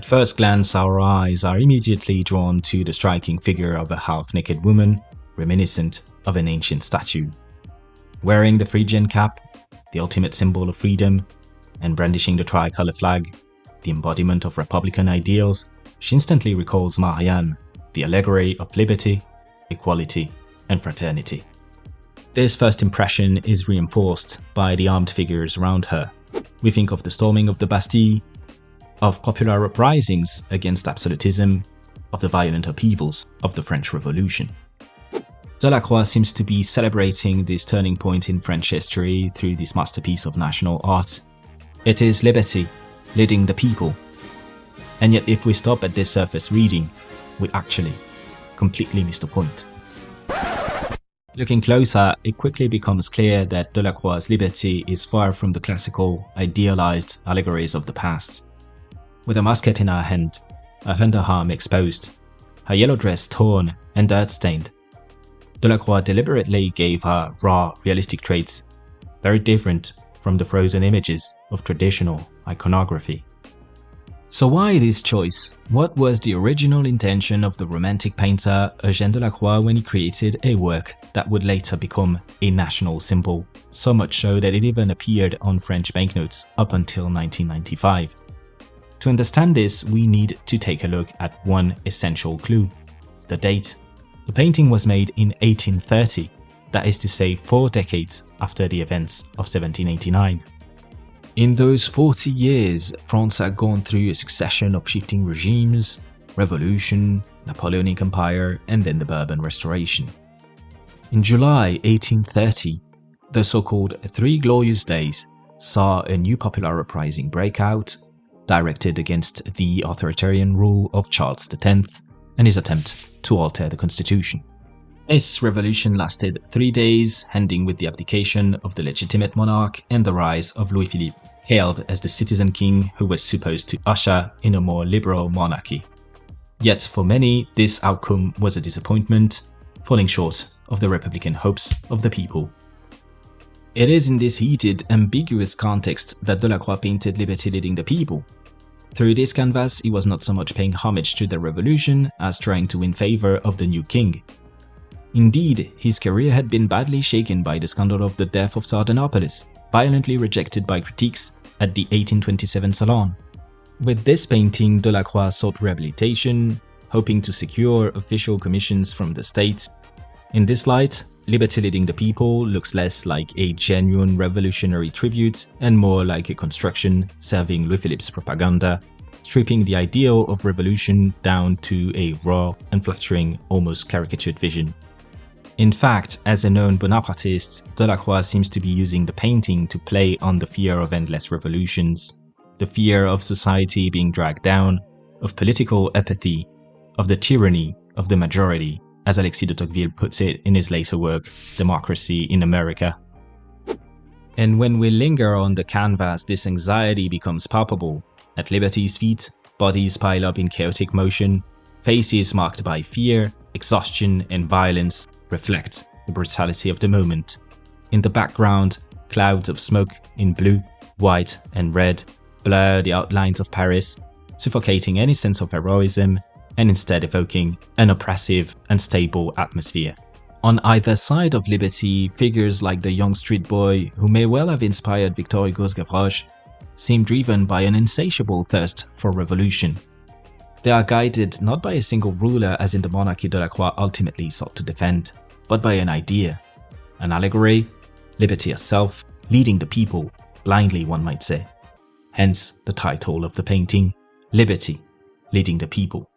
At first glance, our eyes are immediately drawn to the striking figure of a half-naked woman, reminiscent of an ancient statue. Wearing the Phrygian cap, the ultimate symbol of freedom, and brandishing the tricolour flag, the embodiment of republican ideals, she instantly recalls Marianne, the allegory of liberty, equality, and fraternity. This first impression is reinforced by the armed figures around her. We think of the storming of the Bastille, of popular uprisings against absolutism, of the violent upheavals of the French Revolution. Delacroix seems to be celebrating this turning point in French history through this masterpiece of national art. It is liberty, leading the people. And yet if we stop at this surface reading, we actually completely miss the point. Looking closer, it quickly becomes clear that Delacroix's liberty is far from the classical, idealized allegories of the past. With a musket in her hand, her underarm exposed, her yellow dress torn and dirt-stained, Delacroix deliberately gave her raw, realistic traits, very different from the frozen images of traditional iconography. So why this choice? What was the original intention of the Romantic painter Eugène Delacroix when he created a work that would later become a national symbol, so much so that it even appeared on French banknotes up until 1995? To understand this, we need to take a look at one essential clue: the date. The painting was made in 1830, that is to say 4 decades after the events of 1789. In those 40 years, France had gone through a succession of shifting regimes, revolution, Napoleonic Empire, and then the Bourbon Restoration. In July 1830, the so-called Three Glorious Days saw a new popular uprising break out, directed against the authoritarian rule of Charles X and his attempt to alter the constitution. This revolution lasted 3 days, ending with the abdication of the legitimate monarch and the rise of Louis-Philippe, hailed as the citizen king who was supposed to usher in a more liberal monarchy. Yet for many, this outcome was a disappointment, falling short of the republican hopes of the people. It is in this heated, ambiguous context that Delacroix painted liberty leading the people. Through this canvas, he was not so much paying homage to the revolution as trying to win favor of the new king. Indeed, his career had been badly shaken by the scandal of the death of Sardanapalus, violently rejected by critics at the 1827 Salon. With this painting, Delacroix sought rehabilitation, hoping to secure official commissions from the state. In this light, Liberty Leading the People looks less like a genuine revolutionary tribute and more like a construction serving Louis Philippe's propaganda, stripping the ideal of revolution down to a raw and flattering, almost caricatured vision. In fact, as a known Bonapartist, Delacroix seems to be using the painting to play on the fear of endless revolutions, the fear of society being dragged down, of political apathy, of the tyranny of the majority, as Alexis de Tocqueville puts it in his later work, Democracy in America. And when we linger on the canvas, this anxiety becomes palpable. At Liberty's feet, bodies pile up in chaotic motion, faces marked by fear, exhaustion, and violence reflect the brutality of the moment. In the background, clouds of smoke in blue, white, and red blur the outlines of Paris, suffocating any sense of heroism and instead evoking an oppressive, unstable atmosphere. On either side of Liberty, figures like the young street boy, who may well have inspired Victor Hugo's Gavroche, seem driven by an insatiable thirst for revolution. They are guided not by a single ruler as in the monarchy Delacroix ultimately sought to defend, but by an idea, an allegory, liberty herself, leading the people, blindly one might say. Hence the title of the painting, Liberty, Leading the People.